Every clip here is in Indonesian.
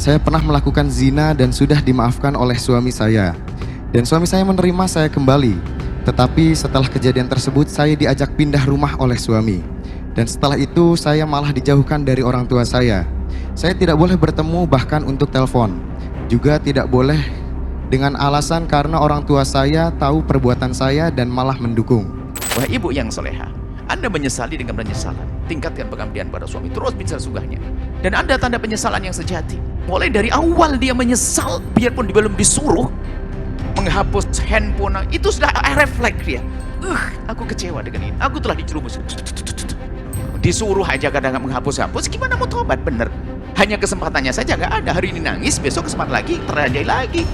Saya pernah melakukan zina dan sudah dimaafkan oleh suami saya. Dan suami saya menerima saya kembali. Tetapi setelah kejadian tersebut saya diajak pindah rumah oleh suami. Dan setelah itu saya malah dijauhkan dari orang tua saya. Saya tidak boleh bertemu bahkan untuk telepon. Juga tidak boleh dengan alasan karena orang tua saya tahu perbuatan saya dan malah mendukung. Wahai ibu yang soleha, Anda menyesali dengan penyesalan. Tingkatkan pengabdian pada suami, terus bicara sugahnya. Dan ada tanda penyesalan yang sejati. Mulai dari awal dia menyesal, biarpun belum disuruh menghapus handphone, itu sudah refleks dia. Aku kecewa dengan ini. Aku telah dijerumus. Disuruh aja kadang menghapus-hapus, gimana mau tobat bener? Hanya kesempatannya saja nggak ada. Hari ini nangis, besok kesempatan lagi, terjadi lagi.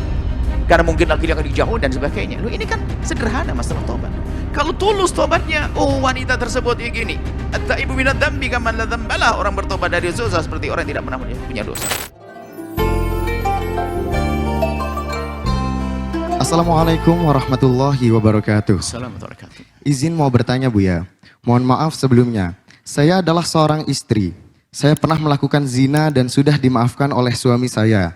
Karena mungkin lagi dia akan dijauh dan sebagainya. Loh, ini kan sederhana masalah tobat. Kalau tulus tobatnya, oh wanita tersebut ya gini. At-taibu minadz dzambi kaman la dzambalah. Orang bertobat dari dosa seperti orang yang tidak pernah punya dosa. Assalamualaikum warahmatullahi wabarakatuh. Assalamualaikum warahmatullahi wabarakatuh. Izin mau bertanya Buya. Mohon maaf sebelumnya. Saya adalah seorang istri. Saya pernah melakukan zina dan sudah dimaafkan oleh suami saya.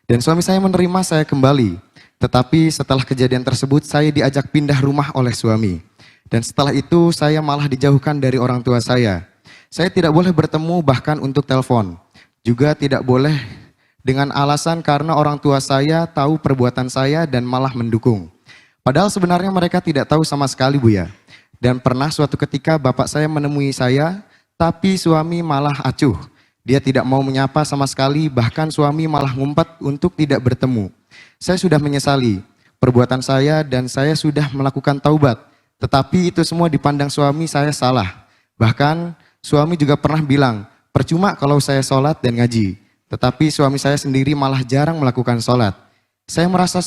Dan suami saya menerima saya kembali. Tetapi setelah kejadian tersebut saya diajak pindah rumah oleh suami. Dan setelah itu saya malah dijauhkan dari orang tua saya. Saya tidak boleh bertemu bahkan untuk telepon. Juga tidak boleh dengan alasan karena orang tua saya tahu perbuatan saya dan malah mendukung. Padahal sebenarnya mereka tidak tahu sama sekali Buya. Dan pernah suatu ketika bapak saya menemui saya, tapi suami malah acuh. Dia tidak mau menyapa sama sekali, bahkan suami malah ngumpet untuk tidak bertemu. Saya sudah menyesali perbuatan saya dan saya sudah melakukan taubat. Tetapi itu semua dipandang suami saya salah. Bahkan suami juga pernah bilang, percuma kalau saya sholat dan ngaji. Tetapi suami saya sendiri malah jarang melakukan sholat. Saya merasa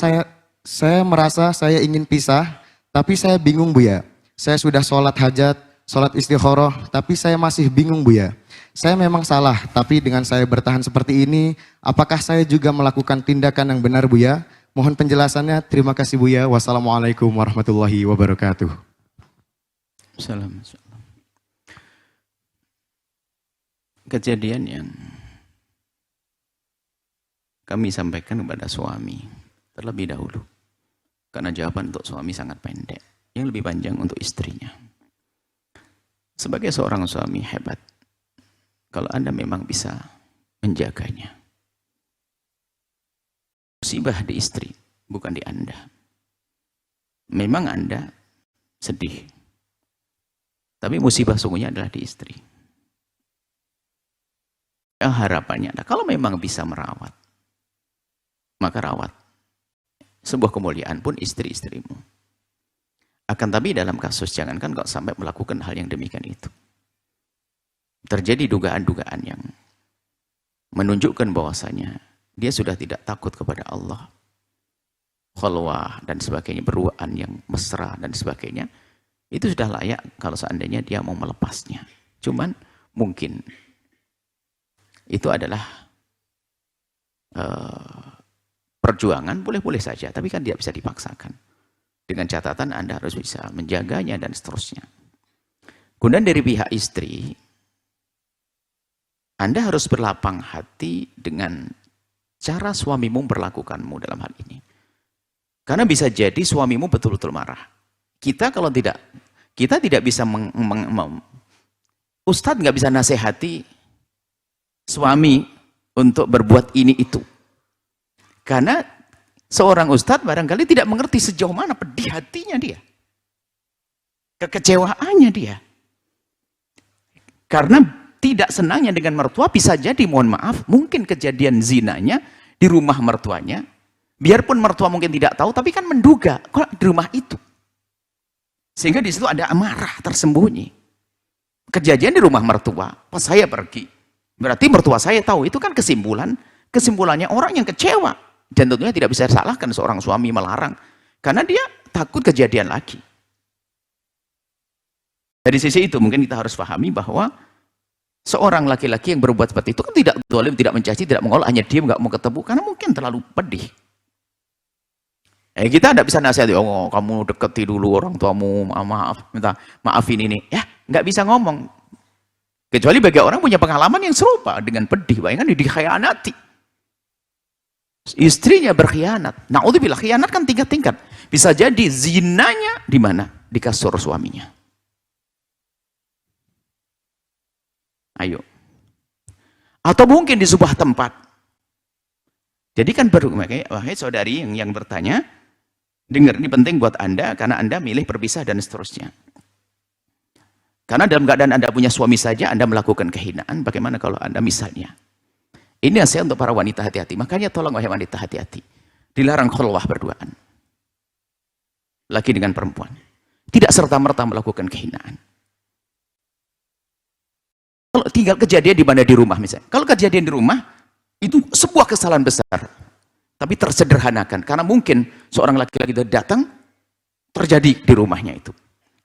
saya ingin pisah, tapi saya bingung Buya. Saya sudah sholat hajat, sholat istikharah, tapi saya masih bingung Buya. Saya memang salah, tapi dengan saya bertahan seperti ini, apakah saya juga melakukan tindakan yang benar Buya? Mohon penjelasannya, terima kasih Buya. Wassalamualaikum warahmatullahi wabarakatuh. Assalamualaikum. Kejadian yang kami sampaikan kepada suami terlebih dahulu. Karena jawaban untuk suami sangat pendek. Yang lebih panjang untuk istrinya. Sebagai seorang suami hebat, kalau Anda memang bisa menjaganya. Musibah di istri, bukan di Anda. Memang Anda sedih. Tapi musibah sungguhnya adalah di istri. Yang harapannya adalah, kalau memang bisa merawat, maka rawat. Sebuah kemuliaan pun istri-istrimu. Akan tapi dalam kasus, jangankan kau sampai melakukan hal yang demikian itu. Terjadi dugaan-dugaan yang menunjukkan bahwasanya dia sudah tidak takut kepada Allah, khalwah dan sebagainya, beruan yang mesra dan sebagainya, itu sudah layak kalau seandainya dia mau melepasnya. Cuman mungkin itu adalah perjuangan, boleh-boleh saja, tapi kan tidak bisa dipaksakan. Dengan catatan Anda harus bisa menjaganya dan seterusnya. Kemudian dari pihak istri, Anda harus berlapang hati dengan cara suamimu memperlakukanmu dalam hal ini. Karena bisa jadi suamimu betul-betul marah. Kita tidak bisa Ustadz nggak bisa nasihati suami untuk berbuat ini itu. Karena seorang ustadz barangkali tidak mengerti sejauh mana pedih hatinya dia. Kekecewaannya dia. Karena tidak senangnya dengan mertua, bisa jadi, mohon maaf, mungkin kejadian zinanya di rumah mertuanya, biarpun mertua mungkin tidak tahu, tapi kan menduga, kok di rumah itu. Sehingga di situ ada amarah tersembunyi. Kejadian di rumah mertua, pas saya pergi, berarti mertua saya tahu, itu kan kesimpulannya orang yang kecewa. Dan tentunya tidak bisa disalahkan seorang suami melarang, karena dia takut kejadian lagi. Dari sisi itu mungkin kita harus pahami bahwa seorang laki-laki yang berbuat seperti itu kan tidak zalim, tidak mencaci, tidak mengolok, hanya diam, nggak mau ketemu, karena mungkin terlalu pedih. Kita tidak bisa nasihati, oh kamu deketi dulu orang tuamu, maaf, minta maafin ini. Ya, nggak bisa ngomong. Kecuali bagi orang punya pengalaman yang serupa dengan pedih, bayangkan dikhianati. Istrinya berkhianat. Naudzubillah, khianat kan tingkat-tingkat. Bisa jadi zinanya di mana? Di kasur suaminya. Ayo. Atau mungkin di sebuah tempat. Jadi kan wahai saudari yang bertanya, dengar, ini penting buat Anda karena Anda milih berpisah dan seterusnya. Karena dalam keadaan Anda punya suami saja Anda melakukan kehinaan, bagaimana kalau Anda misalnya? Ini nasihat untuk para wanita, hati-hati. Makanya tolong wahai wanita, hati-hati. Dilarang khulwah berduaan. Laki dengan perempuan. Tidak serta-merta melakukan kehinaan. Kalau tinggal kejadian di mana, di rumah misalnya. Kalau kejadian di rumah, itu sebuah kesalahan besar. Tapi tersederhanakan. Karena mungkin seorang laki-laki datang, terjadi di rumahnya itu.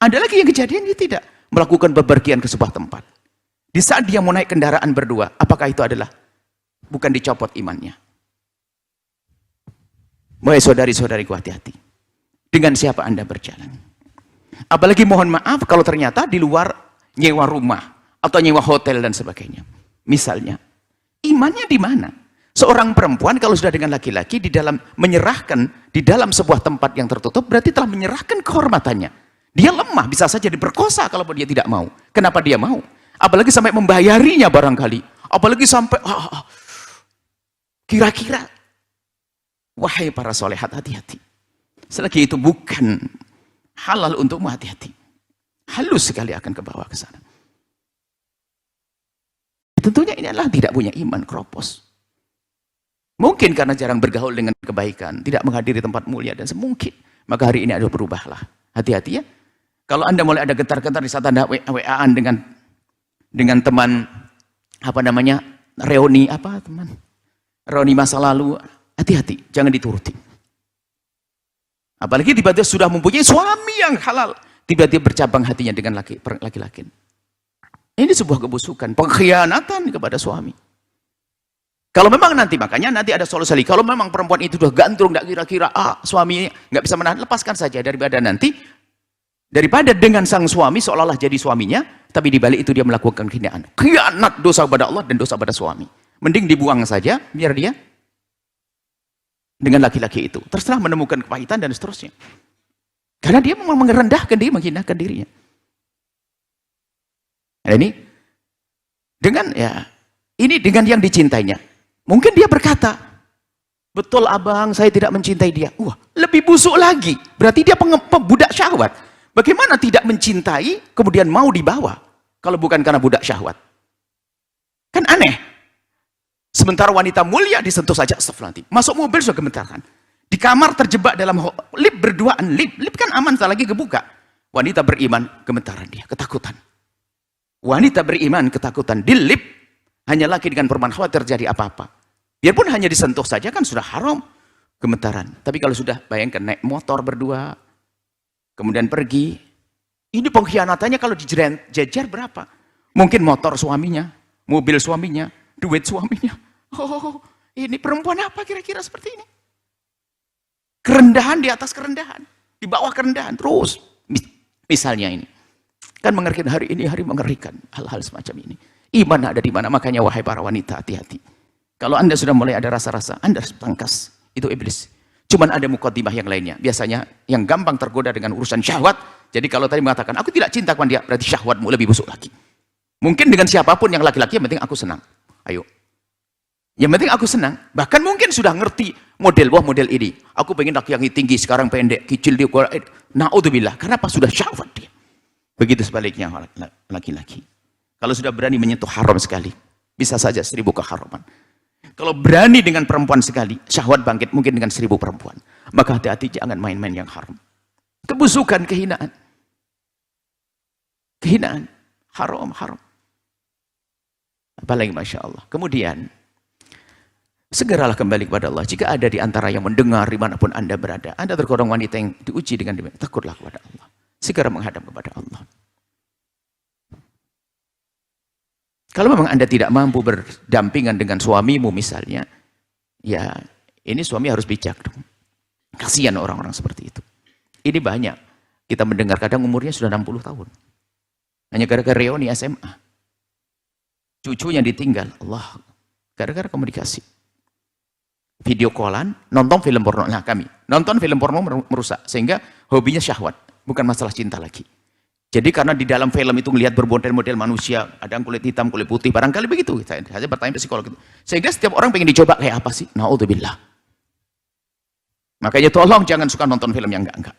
Ada lagi yang kejadian dia tidak melakukan bepergian ke sebuah tempat. Di saat dia mau naik kendaraan berdua, apakah itu adalah bukan dicopot imannya? Wahai saudari-saudariku, hati-hati. Dengan siapa Anda berjalan? Apalagi mohon maaf kalau ternyata di luar nyewa rumah atau nyewa hotel dan sebagainya. Misalnya, imannya di mana? Seorang perempuan kalau sudah dengan laki-laki di dalam menyerahkan di dalam sebuah tempat yang tertutup berarti telah menyerahkan kehormatannya. Dia lemah, bisa saja diperkosa kalau dia tidak mau. Kenapa dia mau? Apalagi sampai membayarinya barangkali. Apalagi sampai kira-kira. Wahai para solehat, hati-hati. Selagi itu bukan halal untukmu, hati-hati. Halus sekali akan kebawa ke sana. Tentunya ini adalah tidak punya iman, kropos. Mungkin karena jarang bergaul dengan kebaikan, tidak menghadiri tempat mulia dan semungkin. Maka hari ini ada berubahlah. Hati-hati ya. Kalau Anda mulai ada getar-getar di saat Anda WA-an dengan teman reuni reuni masa lalu, hati-hati, jangan dituruti. Apalagi tiba-tiba sudah mempunyai suami yang halal, tiba-tiba bercabang hatinya dengan laki-laki. Ini sebuah kebusukan, pengkhianatan kepada suami. Kalau memang makanya nanti ada solusi. Kalau memang perempuan itu sudah gandrung, tidak kira-kira suaminya nggak bisa menahan, lepaskan saja daripada dengan sang suami seolah-olah jadi suaminya, tapi di balik itu dia melakukan kehinaan. Khianat, dosa kepada Allah dan dosa pada suami. Mending dibuang saja, biar dia dengan laki-laki itu. Terserah menemukan kepahitan dan seterusnya. Karena dia memang merendahkan diri, menghinakan dirinya. Nah, ini dengan yang dicintainya. Mungkin dia berkata, betul abang, saya tidak mencintai dia. Wah, lebih busuk lagi. Berarti dia budak syahwat. Bagaimana tidak mencintai, kemudian mau dibawa, kalau bukan karena budak syahwat? Kan aneh. Sementara wanita mulia disentuh saja, astagfirullahaladzim. Masuk mobil sudah gemetarkan. Di kamar terjebak dalam lift berduaan. Lift kan aman, tak lagi kebuka. Wanita beriman, gemetaran dia, ketakutan. Wanita beriman, ketakutan. Di lift, hanya laki dengan perempuan khawatir terjadi apa-apa. Biarpun hanya disentuh saja kan sudah haram, gemetaran. Tapi kalau sudah, bayangkan naik motor berdua, kemudian pergi, ini pengkhianatannya kalau dijejer berapa? Mungkin motor suaminya, mobil suaminya, duit suaminya. Oh, ini perempuan apa kira-kira seperti ini? Kerendahan di atas kerendahan, di bawah kerendahan, terus. Misalnya ini, kan mengerikan, hari ini hari mengerikan, hal-hal semacam ini. Iman ada di mana? Makanya wahai para wanita, hati-hati. Kalau Anda sudah mulai ada rasa-rasa, Anda harus tangkas, itu iblis. Cuman ada mukaddimah yang lainnya. Biasanya yang gampang tergoda dengan urusan syahwat. Jadi kalau tadi mengatakan, aku tidak cinta kepada dia, berarti syahwatmu lebih busuk lagi. Mungkin dengan siapapun yang laki-laki, yang penting aku senang. Ayo. Yang penting aku senang. Bahkan mungkin sudah ngerti model ini. Aku pengen laki yang tinggi, sekarang pendek, kecil dia. Na'udzubillah. Kenapa? Sudah syahwat dia. Begitu sebaliknya laki-laki. Kalau sudah berani menyentuh haram sekali, bisa saja 1000 keharaman. Kalau berani dengan perempuan sekali, syahwat bangkit mungkin dengan 1000 perempuan. Maka hati-hati, jangan main-main yang haram. Kebusukan, kehinaan. Kehinaan. Haram. Apalagi Masya Allah. Kemudian, segeralah kembali kepada Allah. Jika ada di antara yang mendengar dimanapun Anda berada, Anda tergolong wanita yang diuji dengan demikian, takutlah kepada Allah. Segera menghadap kepada Allah. Kalau memang Anda tidak mampu berdampingan dengan suamimu misalnya, ya ini suami harus bijak dong. Kasihan orang-orang seperti itu. Ini banyak. Kita mendengar kadang umurnya sudah 60 tahun. Hanya gara-gara reuni SMA. Cucunya ditinggal. Allah. Gara-gara komunikasi. video callan, nonton film porno. Nah kami, nonton film porno merusak. Sehingga hobinya syahwat, bukan masalah cinta lagi. Jadi karena di dalam film itu melihat bermodel-model manusia, ada yang kulit hitam, kulit putih, barangkali begitu. Saya bertanya ke psikolog itu. Sehingga setiap orang pengen dicoba kayak apa sih? Na'udzubillah. Makanya tolong jangan suka nonton film yang enggak-enggak.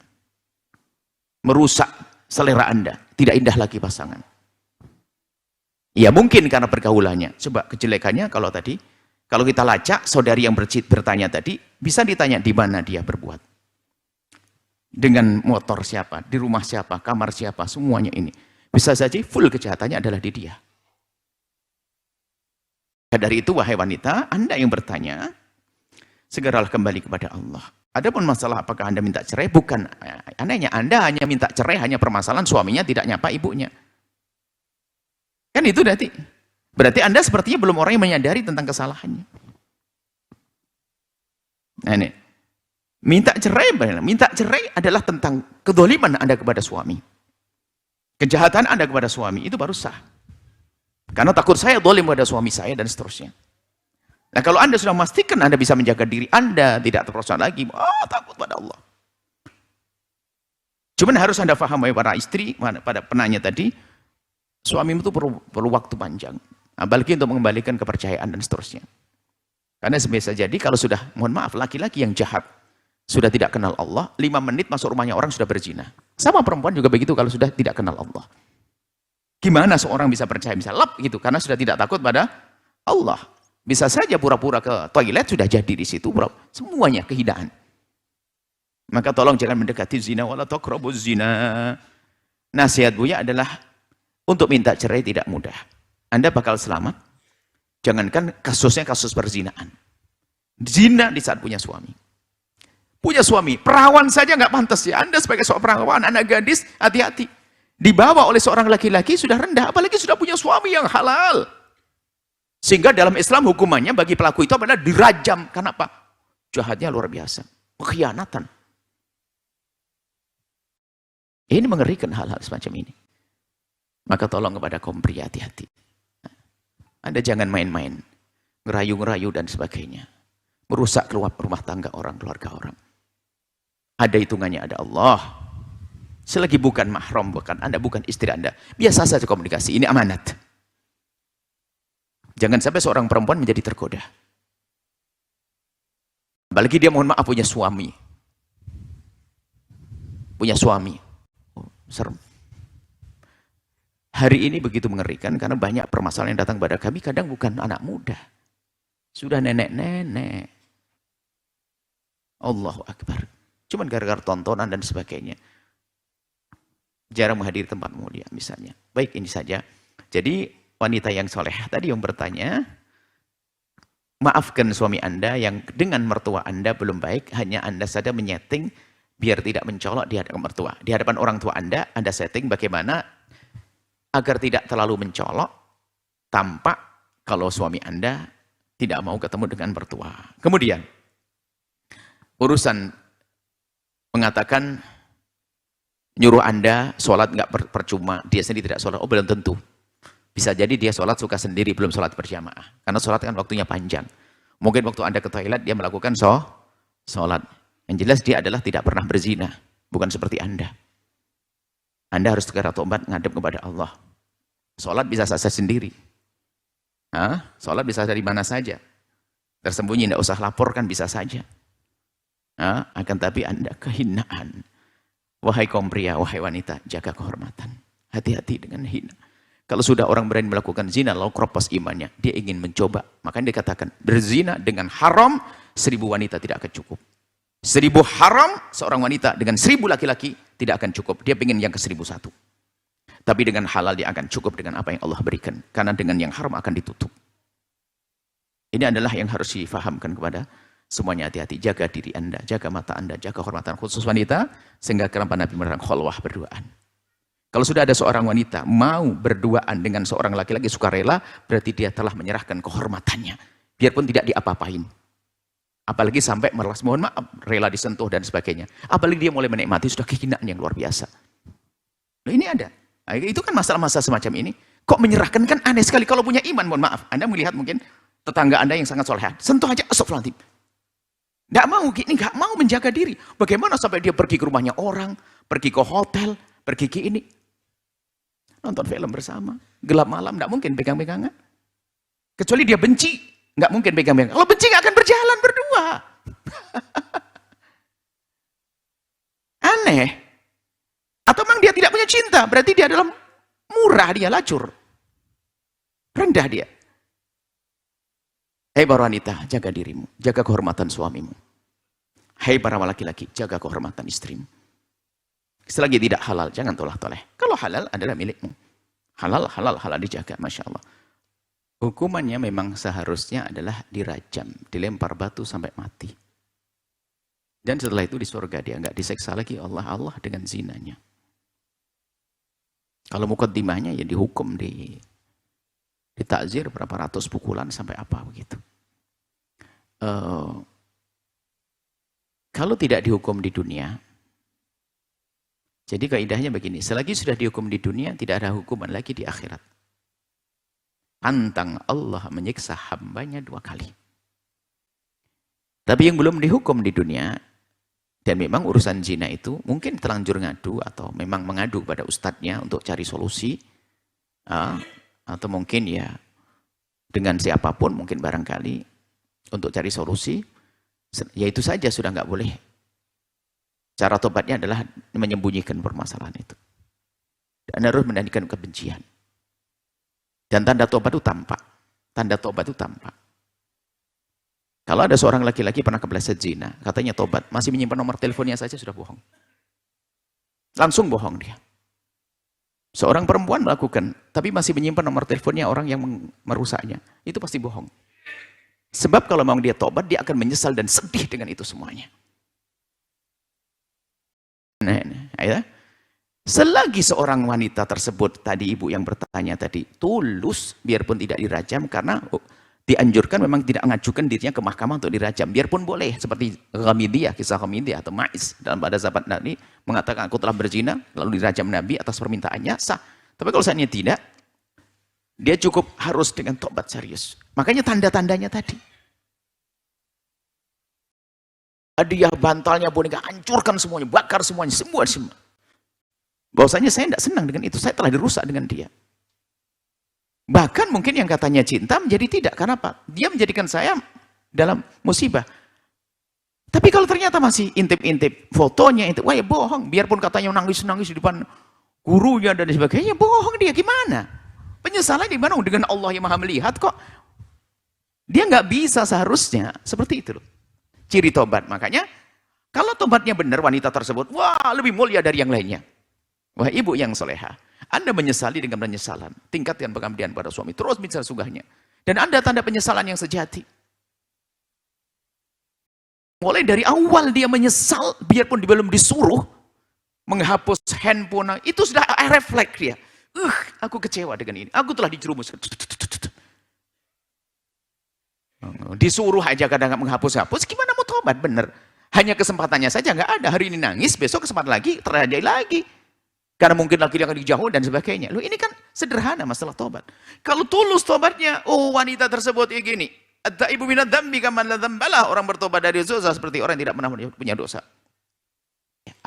Merusak selera Anda, tidak indah lagi pasangan. Ya mungkin karena pergaulannya. Coba kejelekannya kalau kita lacak, saudari yang bertanya tadi, bisa ditanya di mana dia berbuat. Dengan motor siapa, di rumah siapa, kamar siapa, semuanya ini. Bisa saja full kejahatannya adalah di dia. Dari itu wahai wanita, Anda yang bertanya, segeralah kembali kepada Allah. Adapun masalah apakah Anda minta cerai, bukan. Anehnya Anda hanya minta cerai, hanya permasalahan suaminya tidak nyapa ibunya. Kan itu berarti Anda sepertinya belum orang yang menyadari tentang kesalahannya. Nah ini, minta cerai adalah tentang kedoliman Anda kepada suami. Kejahatan Anda kepada suami, itu baru sah. Karena takut saya dolim pada suami saya dan seterusnya. Nah kalau Anda sudah memastikan Anda bisa menjaga diri Anda, tidak terperosok lagi, takut pada Allah. Cuman harus Anda paham, para istri, pada penanya tadi, suamimu itu perlu waktu panjang. Apalagi untuk mengembalikan kepercayaan dan seterusnya. Karena bisa jadi kalau sudah, mohon maaf, laki-laki yang jahat, sudah tidak kenal Allah, 5 menit masuk rumahnya orang sudah berzina. Sama perempuan juga begitu kalau sudah tidak kenal Allah. Gimana seorang bisa percaya, bisa lep gitu, karena sudah tidak takut pada Allah. Bisa saja pura-pura ke toilet, sudah jadi di situ, semuanya kehinaan. Maka tolong jangan mendekati zina, wala taqrabuz zina. Nasihat Buya adalah, untuk minta cerai tidak mudah. Anda bakal selamat. Jangankan kasusnya kasus perzinaan. Zina di saat punya suami. Punya suami, perawan saja nggak pantas ya. Anda sebagai seorang perawan, anak gadis, hati-hati. Dibawa oleh seorang laki-laki sudah rendah, apalagi sudah punya suami yang halal. Sehingga dalam Islam hukumannya bagi pelaku itu adalah dirajam. Kenapa? Jahatnya luar biasa. Pengkhianatan. Ini mengerikan hal-hal semacam ini. Maka tolong kepada kaum pria hati-hati. Anda jangan main-main, ngerayu-ngerayu dan sebagainya. Merusak rumah tangga orang, keluarga orang. Ada hitungannya, ada Allah. Selagi bukan mahram, Anda bukan istri Anda. Biasa saja komunikasi, ini amanat. Jangan sampai seorang perempuan menjadi tergoda. Apalagi dia mohon maaf punya suami. Punya suami. Serem. Hari ini begitu mengerikan karena banyak permasalahan yang datang pada kami, kadang bukan anak muda. Sudah nenek-nenek. Allahu Akbar. Cuman gara-gara tontonan dan sebagainya. Jarang menghadiri tempat mulia misalnya. Baik, ini saja. Jadi wanita yang soleh tadi yang bertanya, maafkan suami Anda yang dengan mertua Anda belum baik, hanya Anda saja menyeting biar tidak mencolok di hadapan mertua. Di hadapan orang tua Anda setting bagaimana agar tidak terlalu mencolok, tampak kalau suami Anda tidak mau ketemu dengan mertua. Kemudian, urusan mengatakan nyuruh Anda sholat nggak percuma, dia sendiri tidak sholat. Oh, belum tentu. Bisa jadi dia sholat suka sendiri, belum sholat berjamaah. Karena sholat kan waktunya panjang. Mungkin waktu Anda ke toilet, dia melakukan sholat. Yang jelas dia adalah tidak pernah berzina. Bukan seperti Anda. Anda harus segera tobat, ngadep kepada Allah. Sholat bisa saja sendiri. Sholat bisa dari mana saja. Tersembunyi, tidak usah laporkan, bisa saja. Akan tapi Anda kehinaan. Wahai kaum pria, wahai wanita, jaga kehormatan. Hati-hati dengan hina. Kalau sudah orang berani melakukan zina, lalu keropos imannya, dia ingin mencoba. Makanya dikatakan, berzina dengan haram, 1000 wanita tidak akan cukup. 1000 haram, seorang wanita dengan 1000 laki-laki tidak akan cukup. Dia ingin yang ke 1001. Tapi dengan halal dia akan cukup dengan apa yang Allah berikan. Karena dengan yang haram akan ditutup. Ini adalah yang harus difahamkan kepada semuanya. Hati-hati, jaga diri Anda, jaga mata Anda, jaga kehormatan khusus wanita, sehingga kenapa Nabi menerang kholwah, berduaan. Kalau sudah ada seorang wanita mau berduaan dengan seorang laki-laki sukarela, berarti dia telah menyerahkan kehormatannya. Biarpun tidak diapa-apain. Apalagi sampai merelas, mohon maaf, rela disentuh dan sebagainya. Apalagi dia mulai menikmati, sudah kehinaan yang luar biasa. Loh, ini ada. Itu kan masalah-masalah semacam ini. Kok menyerahkan, kan aneh sekali. Kalau punya iman, mohon maaf. Anda melihat mungkin tetangga Anda yang sangat soleh. Sentuh aja, astagfirullahaladzim. Nggak mau gini, nggak mau menjaga diri. Bagaimana sampai dia pergi ke rumahnya orang, pergi ke hotel, pergi ke ini. Nonton film bersama. Gelap malam, nggak mungkin pegang-pegangan. Kecuali dia benci, nggak mungkin pegang-pegangan. Kalau benci nggak akan berjalan berdua. Aneh. Atau memang dia tidak punya cinta, berarti dia dalam murah, dia lacur. Rendah dia. Hei para wanita, jaga dirimu, jaga kehormatan suamimu. Hei para laki-laki, jaga kehormatan istrimu. Selagi tidak halal, jangan toleh-toleh. Kalau halal adalah milikmu. Halal, halal, halal dijaga, Masya Allah. Hukumannya memang seharusnya adalah dirajam, dilempar batu sampai mati. Dan setelah itu di surga dia nggak diseksa lagi Allah dengan zinanya. Kalau mukaddimahnya ya dihukum, ditakzir berapa ratus pukulan sampai apa begitu. Kalau tidak dihukum di dunia, jadi kaidahnya begini, selagi sudah dihukum di dunia, tidak ada hukuman lagi di akhirat. Pantang Allah menyiksa hambanya 2 kali. Tapi yang belum dihukum di dunia, dan memang urusan zina itu, mungkin terlanjur ngadu, atau memang mengadu pada ustadznya untuk cari solusi, atau mungkin ya dengan siapapun, mungkin barangkali, untuk cari solusi, ya itu saja sudah nggak boleh. Cara tobatnya adalah menyembunyikan permasalahan itu. Dan harus menandakan kebencian. Dan tanda tobat itu tampak. Tanda tobat itu tampak. Kalau ada seorang laki-laki pernah kepleset zina, katanya tobat, masih menyimpan nomor teleponnya saja sudah bohong. Langsung bohong dia. Seorang perempuan melakukan, tapi masih menyimpan nomor teleponnya orang yang merusaknya. Itu pasti bohong. Sebab kalau memang dia tobat, dia akan menyesal dan sedih dengan itu semuanya. Ya. Selagi seorang wanita tersebut, tadi ibu yang bertanya tadi, tulus, biarpun tidak dirajam, karena dianjurkan memang tidak mengajukan dirinya ke mahkamah untuk dirajam, biarpun boleh, seperti Ghamidiyah, kisah Ghamidiyah atau Ma'iz, dalam pada sahabat Nabi, mengatakan aku telah berzina, lalu dirajam Nabi atas permintaannya, sah. Tapi kalau seandainya tidak, dia cukup harus dengan tobat serius. Makanya tanda-tandanya tadi. Hadiah bantalnya boneka, hancurkan semuanya, bakar semuanya, semua. Bahwasanya saya tidak senang dengan itu, saya telah dirusak dengan dia. Bahkan mungkin yang katanya cinta menjadi tidak, karena apa? Dia menjadikan saya dalam musibah. Tapi kalau ternyata masih intip-intip fotonya, wah ya bohong, biarpun katanya nangis-nangis di depan gurunya dan sebagainya, bohong dia, gimana? Penyesalan di mana? Dengan Allah yang maha melihat kok. Dia nggak bisa seharusnya, seperti itu loh. Ciri tobat. Makanya kalau tobatnya benar wanita tersebut, wah lebih mulia dari yang lainnya. Wah ibu yang soleha, Anda menyesali dengan penyesalan, tingkatkan pengabdian pada suami, terus minta sugahnya. Dan Anda tanda penyesalan yang sejati. Mulai dari awal dia menyesal, biarpun belum disuruh menghapus handphone, itu sudah refleks dia. Aku kecewa dengan ini, aku telah dijerumuskan. Disuruh aja kadang nggak menghapus-hapus, gimana mau tobat bener? Hanya kesempatannya saja nggak ada. Hari ini nangis, besok kesempatan lagi terjadi lagi. Karena mungkin lagi dia akan dijauh dan sebagainya. Loh ini kan sederhana masalah tobat. Kalau tulus tobatnya, oh wanita tersebut ya gini. At-taibu minadz dzambi kaman la dzambalah. Orang bertobat dari dosa seperti orang yang tidak pernah punya dosa.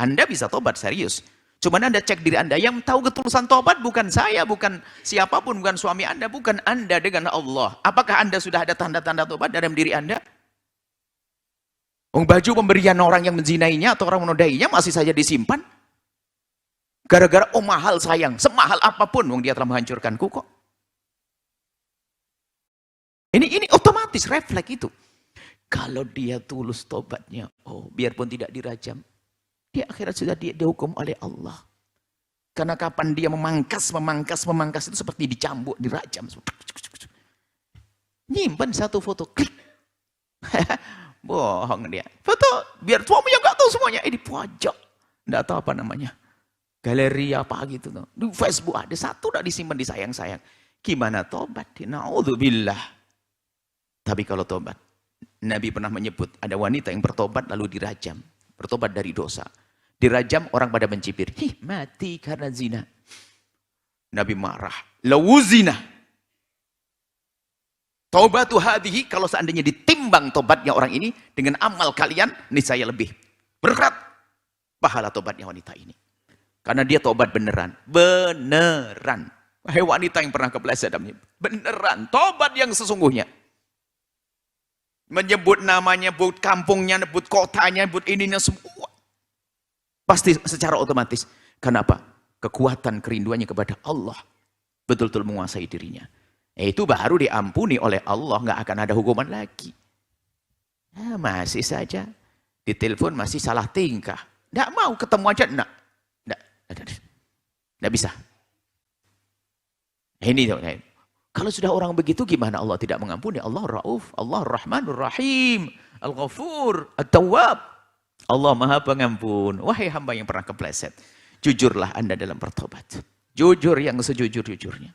Anda bisa tobat serius. Cuman Anda cek diri Anda, yang tahu ketulusan tobat bukan saya, bukan siapapun, bukan suami Anda, bukan Anda dengan Allah. Apakah Anda sudah ada tanda-tanda tobat dalam diri Anda? Baju pemberian orang yang menzinainya atau orang menodainya masih saja disimpan. Gara-gara oh mahal sayang, semahal apapun, dia telah menghancurkanku kok. Ini otomatis refleks itu. Kalau dia tulus tobatnya, oh biarpun tidak dirajam, di akhirat sudah dihukum oleh Allah. Karena kapan dia memangkas itu seperti dicambuk, dirajam. Nyimpan satu foto, klik. Bohong dia. Foto, biar suaminya nggak tahu semuanya. Ini pojok. Nggak tahu apa namanya. Galeri apa gitu. Di Facebook ada satu, udah disimpan, disayang-sayang. Gimana tobat? Naudzubillah. Tapi kalau tobat, Nabi pernah menyebut ada wanita yang bertobat lalu dirajam. Bertobat dari dosa. Dirajam, orang pada mencibir. Mati karena zina. Nabi marah. Lawu zina. Taubatu hadhihi, kalau seandainya ditimbang tobatnya orang ini dengan amal kalian, niscaya lebih berat pahala tobatnya wanita ini. Karena dia tobat beneran. Beneran. Wahai wanita yang pernah kepleset, beneran. Tobat yang sesungguhnya. Menyebut namanya, nyebut kampungnya, nyebut kotanya, nyebut ininya semua. Pasti secara otomatis. Kenapa? Kekuatan kerinduannya kepada Allah betul-betul menguasai dirinya. Itu baru diampuni oleh Allah, nggak akan ada hukuman lagi. Nah, masih saja ditelepon masih salah tingkah, nggak mau ketemu aja, nggak bisa. Ini kalau sudah orang begitu gimana Allah tidak mengampuni? Allah Rauf, Allah Rahmanur Rahim, Al-Ghafur, At-Tawwab. Allah Maha Pengampun. Wahai hamba yang pernah kepleset, jujurlah Anda dalam bertobat. Jujur yang sejujur-jujurnya.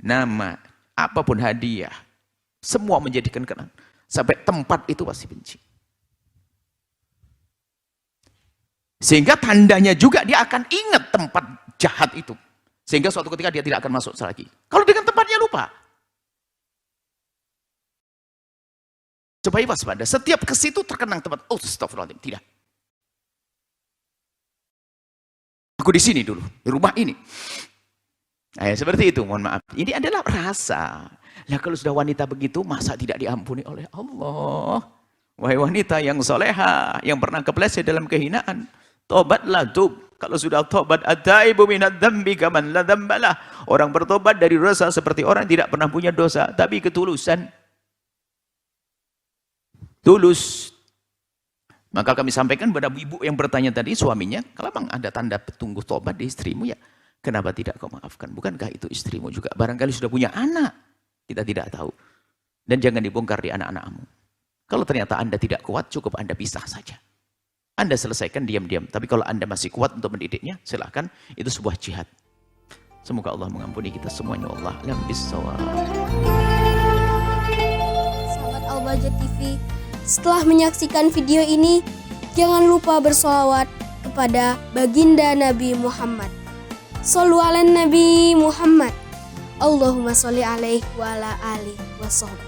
Nama, apapun hadiah, semua menjadikan kenang. Sampai tempat itu pasti benci. Sehingga tandanya juga dia akan ingat tempat jahat itu. Sehingga suatu ketika dia tidak akan masuk lagi. Kalau dengan tempatnya lupa. Supaya waspada. Setiap ke situ terkenang tempat. Oh, astagfirullahaladzim. Tidak. Aku di sini dulu. Di rumah ini. Nah, seperti itu. Mohon maaf. Ini adalah rasa. Nah, kalau sudah wanita begitu, masa tidak diampuni oleh Allah? Wahai wanita yang soleha, yang pernah kepleset dalam kehinaan. Tobatlah, tub. Kalau sudah tobat, at-taibu minadz dzambi kaman la dzambalah. Orang bertobat dari dosa seperti orang tidak pernah punya dosa, tapi ketulusan. Tulus. Maka kami sampaikan pada ibu yang bertanya tadi, suaminya, kalau memang ada tanda tunggu tobat di istrimu, ya kenapa tidak kau maafkan? Bukankah itu istrimu juga? Barangkali sudah punya anak, kita tidak tahu. Dan jangan dibongkar di anak-anakmu. Kalau ternyata Anda tidak kuat, cukup Anda pisah saja. Anda selesaikan diam-diam. Tapi kalau Anda masih kuat untuk mendidiknya, silakan. Itu sebuah jihad. Semoga Allah mengampuni kita semuanya. Allah alam bissawab. Sahabat Al-Bahjah TV, setelah menyaksikan video ini, jangan lupa bersolawat kepada baginda Nabi Muhammad. Shollu ala Nabi Muhammad. Allahumma sholli alaihi wa ala alihi wa sahbihi.